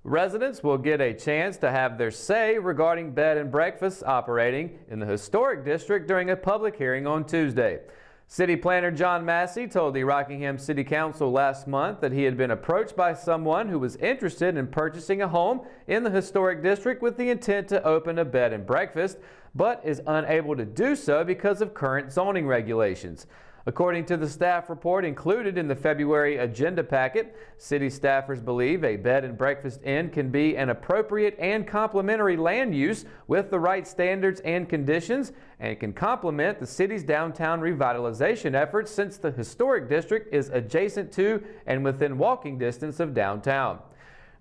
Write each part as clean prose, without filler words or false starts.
Residents will get a chance to have their say regarding bed and breakfasts operating in the historic district during a public hearing on Tuesday. City Planner John Massey told the Rockingham City Council last month that he had been approached by someone who was interested in purchasing a home in the historic district with the intent to open a bed and breakfast, but is unable to do so because of current zoning regulations. According to the staff report included in the February agenda packet, city staffers believe a bed and breakfast inn can be an appropriate and complementary land use with the right standards and conditions, and can complement the city's downtown revitalization efforts since the historic district is adjacent to and within walking distance of downtown.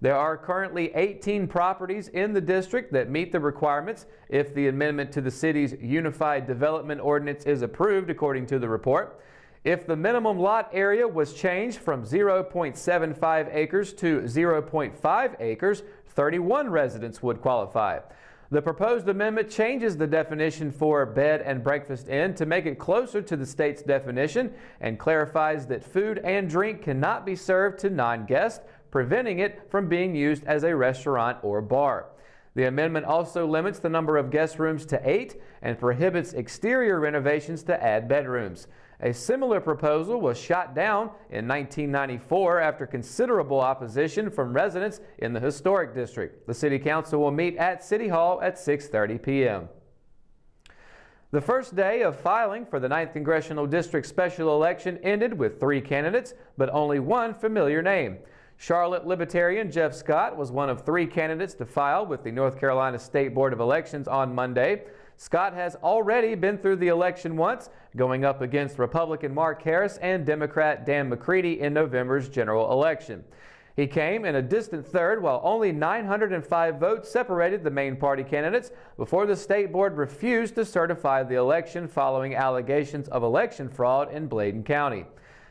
There are currently 18 properties in the district that meet the requirements if the amendment to the city's Unified Development Ordinance is approved, according to the report. If the minimum lot area was changed from 0.75 acres to 0.5 acres, 31 residents would qualify. The proposed amendment changes the definition for bed and breakfast inn to make it closer to the state's definition and clarifies that food and drink cannot be served to non-guests, preventing it from being used as a restaurant or bar. The amendment also limits the number of guest rooms to 8 and prohibits exterior renovations to add bedrooms. A similar proposal was shot down in 1994 after considerable opposition from residents in the historic district. The City Council will meet at City Hall at 6:30 p.m. The first day of filing for the 9th Congressional District special election ended with 3 candidates, but only one familiar name. Charlotte Libertarian Jeff Scott was one of 3 candidates to file with the North Carolina State Board of Elections on Monday. Scott has already been through the election once, going up against Republican Mark Harris and Democrat Dan McCready in November's general election. He came in a distant third while only 905 votes separated the main party candidates before the state board refused to certify the election following allegations of election fraud in Bladen County.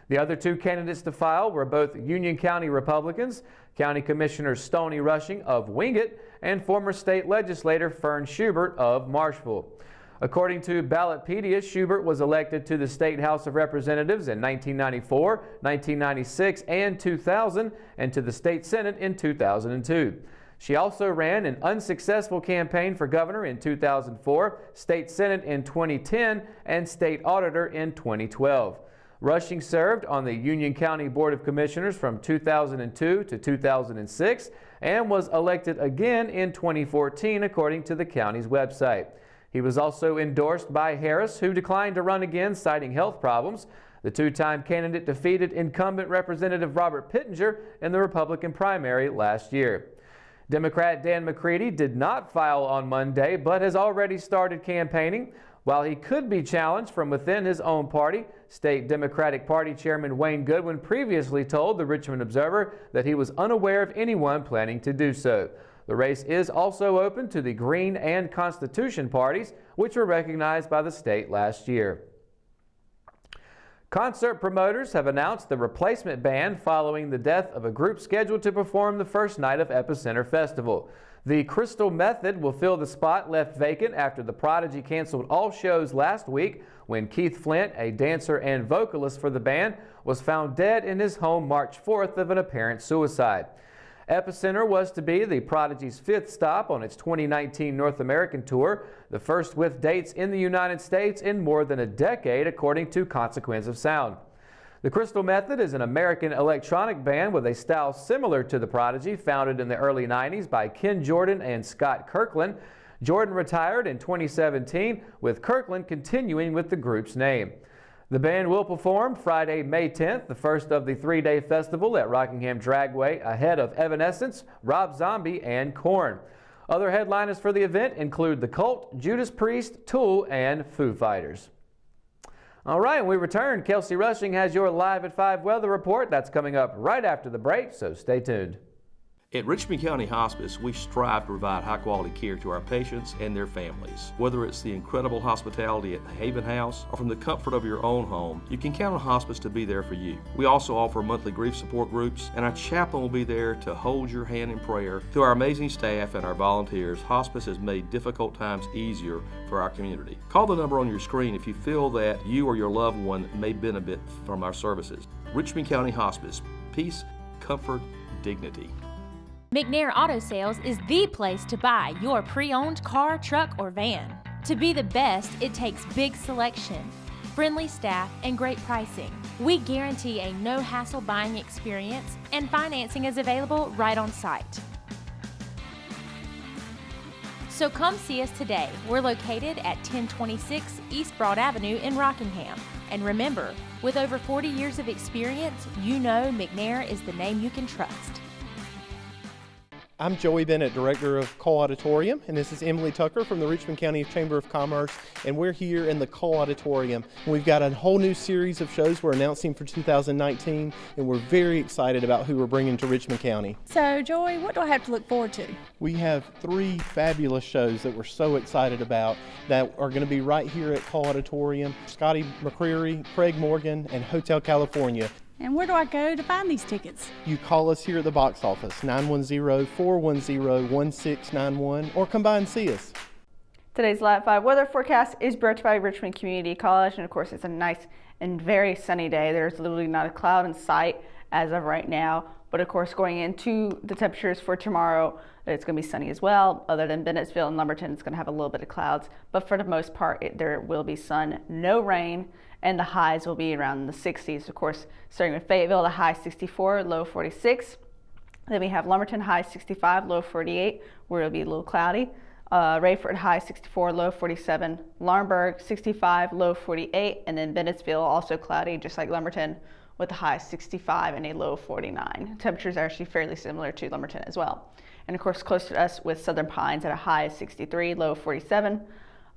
The other 2 candidates to file were both Union County Republicans, County Commissioner Stoney Rushing of Wingate and former state legislator Fern Schubert of Marshville. According to Ballotpedia, Schubert was elected to the State House of Representatives in 1994, 1996, and 2000, and to the State Senate in 2002. She also ran an unsuccessful campaign for governor in 2004, State Senate in 2010, and State Auditor in 2012. Rushing served on the Union County Board of Commissioners from 2002 to 2006 and was elected again in 2014, according to the county's website. He was also endorsed by Harris, who declined to run again, citing health problems. The 2-time candidate defeated incumbent Representative Robert Pittenger in the Republican primary last year. Democrat Dan McCready did not file on Monday, but has already started campaigning. While he could be challenged from within his own party, State Democratic Party Chairman Wayne Goodwin previously told the Richmond Observer that he was unaware of anyone planning to do so. The race is also open to the Green and Constitution parties, which were recognized by the state last year. Concert promoters have announced the replacement band following the death of a group scheduled to perform the first night of Epicenter Festival. The Crystal Method will fill the spot left vacant after the Prodigy canceled all shows last week when Keith Flint, a dancer and vocalist for the band, was found dead in his home March 4th of an apparent suicide. Epicenter was to be the Prodigy's 5th stop on its 2019 North American tour, the first with dates in the United States in more than a decade, according to Consequence of Sound. The Crystal Method is an American electronic band with a style similar to the Prodigy, founded in the early 90s by Ken Jordan and Scott Kirkland. Jordan retired in 2017, with Kirkland continuing with the group's name. The band will perform Friday, May 10th, the first of the 3-day festival at Rockingham Dragway, ahead of Evanescence, Rob Zombie, and Korn. Other headliners for the event include The Cult, Judas Priest, Tool, and Foo Fighters. All right, when we return, Kelsey Rushing has your Live at 5 weather report. That's coming up right after the break, so stay tuned. At Richmond County Hospice, we strive to provide high-quality care to our patients and their families. Whether it's the incredible hospitality at the Haven House or from the comfort of your own home, you can count on Hospice to be there for you. We also offer monthly grief support groups, and our chaplain will be there to hold your hand in prayer. Through our amazing staff and our volunteers, Hospice has made difficult times easier for our community. Call the number on your screen if you feel that you or your loved one may benefit from our services. Richmond County Hospice. Peace, comfort, dignity. McNair Auto Sales is the place to buy your pre-owned car, truck, or van. To be the best, it takes big selection, friendly staff, and great pricing. We guarantee a no-hassle buying experience, and financing is available right on site. So come see us today. We're located at 1026 East Broad Avenue in Rockingham. And remember, with over 40 years of experience, you know McNair is the name you can trust. I'm Joey Bennett, Director of Cole Auditorium, and this is Emily Tucker from the Richmond County Chamber of Commerce, and we're here in the Cole Auditorium. We've got a whole new series of shows we're announcing for 2019, and we're very excited about who we're bringing to Richmond County. So, Joey, what do I have to look forward to? We have 3 fabulous shows that we're so excited about that are going to be right here at Cole Auditorium. Scotty McCreery, Craig Morgan, and Hotel California. And where do I go to find these tickets? You call us here at the box office, 910-410-1691, or come by and see us. Today's Live 5 weather forecast is brought to you by Richmond Community College, and of course it's a nice and very sunny day. There's literally not a cloud in sight as of right now, but of course going into the temperatures for tomorrow, it's going to be sunny as well. Other than Bennettsville and Lumberton, it's going to have a little bit of clouds, but for the most part there will be sun, no rain, and the highs will be around the 60s. Of course, starting with Fayetteville, the high 64, low 46. Then we have Lumberton, high 65, low 48, where it'll be a little cloudy. Rayford, high 64, low 47. Laurinburg, 65, low 48. And then Bennettsville, also cloudy, just like Lumberton, with a high 65 and a low 49. Temperatures are actually fairly similar to Lumberton as well. And of course, close to us with Southern Pines at a high 63, low 47.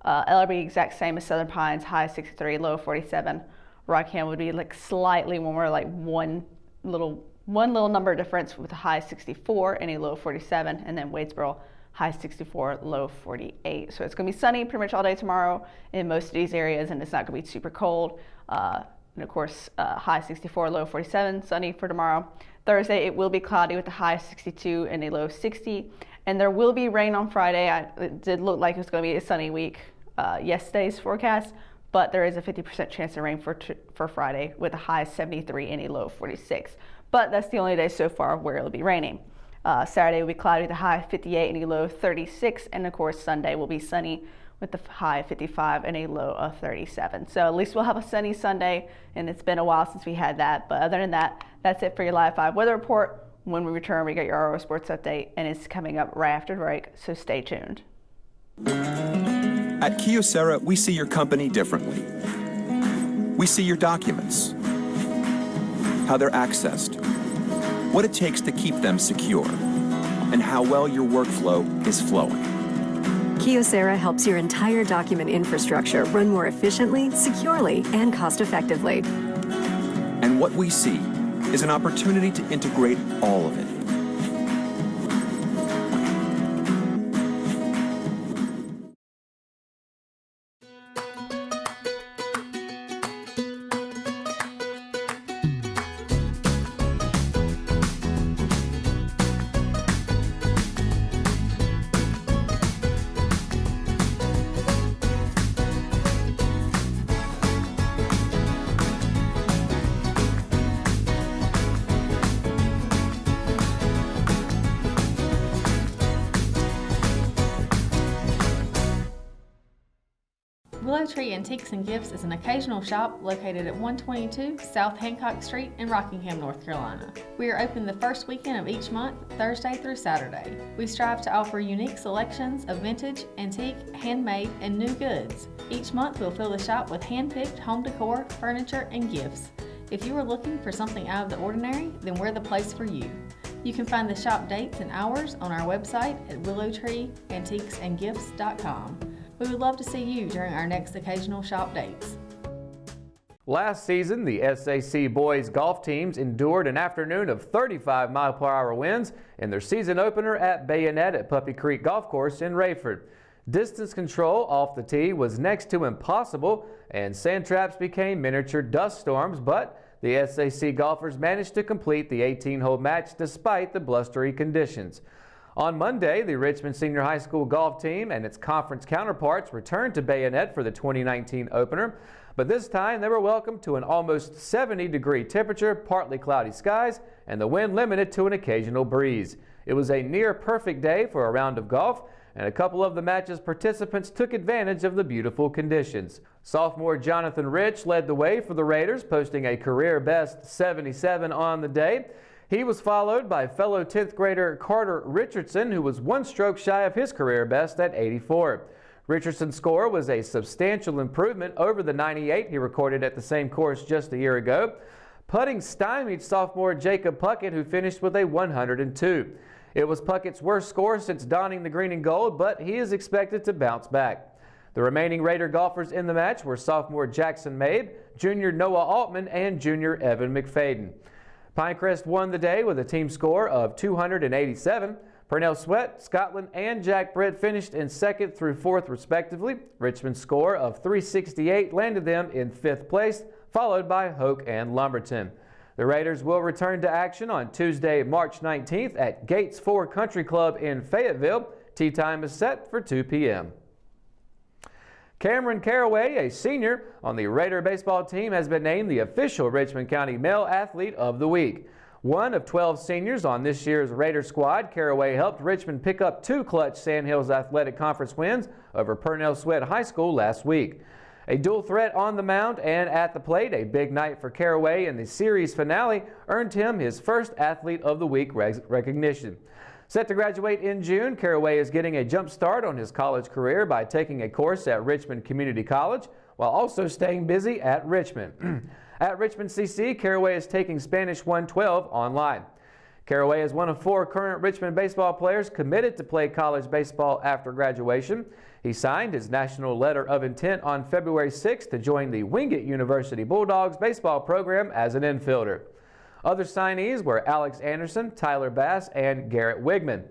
Ellerbe, exact same as Southern Pines, high 63, low 47. Rockingham would be like slightly warmer, like one little number difference with a high 64 and a low 47. And then Wadesboro, high 64, low 48. So it's going to be sunny pretty much all day tomorrow in most of these areas, and it's not going to be super cold. And of course, high 64, low 47, sunny for tomorrow. Thursday, it will be cloudy with a high 62 and a low 60. And there will be rain on Friday. It did look like it was going to be a sunny week yesterday's forecast, but there is a 50% chance of rain for Friday with a high 73 and a low 46. But that's the only day so far where it'll be raining. Saturday will be cloudy with a high 58 and a low 36. And of course, Sunday will be sunny with a high 55 and a low of 37. So at least we'll have a sunny Sunday, and it's been a while since we had that. But other than that, that's it for your Live 5 weather report. When we return, we get your RO Sports Update, and it's coming up right after the break, so stay tuned. At Kyocera, we see your company differently. We see your documents, how they're accessed, what it takes to keep them secure, and how well your workflow is flowing. Kyocera helps your entire document infrastructure run more efficiently, securely, and cost-effectively. And what we see is an opportunity to integrate all of it. Willow Tree Antiques and Gifts is an occasional shop located at 122 South Hancock Street in Rockingham, North Carolina. We are open the first weekend of each month, Thursday through Saturday. We strive to offer unique selections of vintage, antique, handmade, and new goods. Each month we'll fill the shop with hand-picked home decor, furniture, and gifts. If you are looking for something out of the ordinary, then we're the place for you. You can find the shop dates and hours on our website at willowtreeantiquesandgifts.com. We would love to see you during our next occasional shop dates. Last season, the SAC boys golf teams endured an afternoon of 35-mile-per-hour winds in their season opener at Bayonet at Puppy Creek Golf Course in Rayford. Distance control off the tee was next to impossible, and sand traps became miniature dust storms, but the SAC golfers managed to complete the 18-hole match despite the blustery conditions. On Monday, the Richmond Senior High School golf team and its conference counterparts returned to Bayonet for the 2019 opener, but this time they were welcomed to an almost 70-degree temperature, partly cloudy skies, and the wind limited to an occasional breeze. It was a near perfect day for a round of golf, and a couple of the match's participants took advantage of the beautiful conditions. Sophomore Jonathan Rich led the way for the Raiders, posting a career-best 77 on the day. He was followed by fellow 10th grader Carter Richardson, who was one stroke shy of his career best at 84. Richardson's score was a substantial improvement over the 98 he recorded at the same course just a year ago. Putting stymied sophomore Jacob Puckett, who finished with a 102. It was Puckett's worst score since donning the green and gold, but he is expected to bounce back. The remaining Raider golfers in the match were sophomore Jackson Mabe, junior Noah Altman, and junior Evan McFadden. Pinecrest won the day with a team score of 287. Purnell Sweat, Scotland, and Jack Britt finished in 2nd through 4th respectively. Richmond's score of 368 landed them in 5th place, followed by Hoke and Lumberton. The Raiders will return to action on Tuesday, March 19th at Gates 4 Country Club in Fayetteville. Tee time is set for 2 p.m. Cameron Caraway, a senior on the Raider baseball team, has been named the official Richmond County Male Athlete of the Week. One of 12 seniors on this year's Raider squad, Caraway helped Richmond pick up 2 clutch Sandhills Athletic Conference wins over Purnell Sweat High School last week. A dual threat on the mound and at the plate, a big night for Caraway in the series finale earned him his first Athlete of the Week recognition. Set to graduate in June, Caraway is getting a jump start on his college career by taking a course at Richmond Community College while also staying busy at Richmond. At Richmond CC, Caraway is taking Spanish 112 online. Caraway is one of 4 current Richmond baseball players committed to play college baseball after graduation. He signed his national letter of intent on February 6th to join the Wingate University Bulldogs baseball program as an infielder. Other signees were Alex Anderson, Tyler Bass, and Garrett Wigman.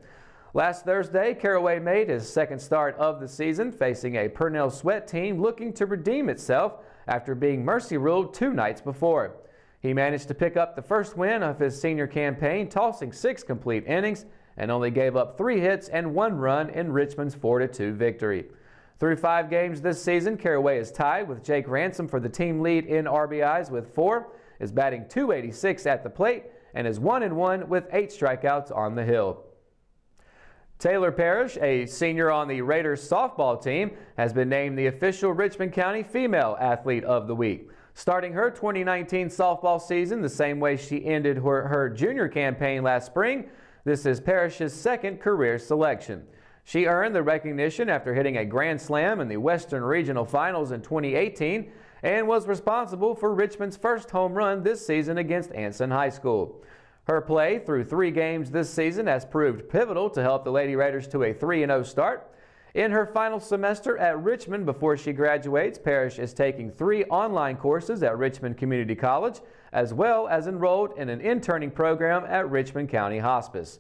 Last Thursday, Caraway made his 2nd start of the season, facing a Purnell Sweat team looking to redeem itself after being mercy ruled 2 nights before. He managed to pick up the first win of his senior campaign, tossing 6 complete innings, and only gave up 3 hits and 1 run in Richmond's 4-2 victory. Through 5 games this season, Caraway is tied with Jake Ransom for the team lead in RBIs with 4, is batting .286 at the plate, and is 1-1 with 8 strikeouts on the hill. Taylor Parrish, a senior on the Raiders softball team, has been named the official Richmond County Female Athlete of the Week. Starting her 2019 softball season the same way she ended her junior campaign last spring, this is Parrish's 2nd career selection. She earned the recognition after hitting a grand slam in the Western Regional Finals in 2018 and was responsible for Richmond's first home run this season against Anson High School. Her play through 3 games this season has proved pivotal to help the Lady Raiders to a 3-0 start. In her final semester at Richmond before she graduates, Parrish is taking 3 online courses at Richmond Community College, as well as enrolled in an interning program at Richmond County Hospice.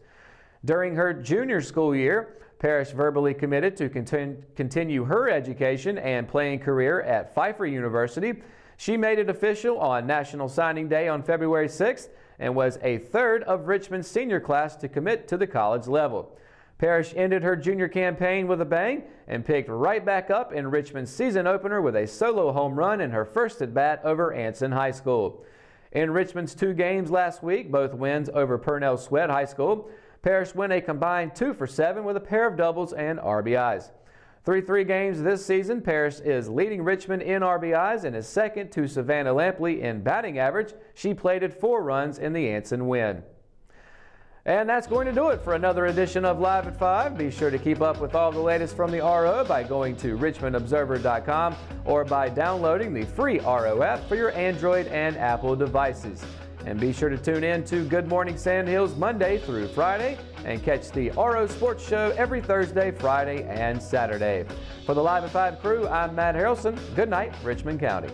During her junior school year, Parrish verbally committed to continue her education and playing career at Pfeiffer University. She made it official on National Signing Day on February 6th and was a 3rd of Richmond's senior class to commit to the college level. Parrish ended her junior campaign with a bang and picked right back up in Richmond's season opener with a solo home run in her first at-bat over Anson High School. In Richmond's 2 games last week, both wins over Purnell Sweat High School, Parrish went a combined 2 for 7 with a pair of doubles and RBIs. Through 3 games this season, Parrish is leading Richmond in RBIs and is 2nd to Savannah Lampley in batting average. She plated 4 runs in the Anson win. And that's going to do it for another edition of Live at 5. Be sure to keep up with all the latest from the RO by going to richmondobserver.com or by downloading the free RO app for your Android and Apple devices. And be sure to tune in to Good Morning Sandhills Monday through Friday and catch the RO Sports Show every Thursday, Friday, and Saturday. For the Live at 5 crew, I'm Matt Harrelson. Good night, Richmond County.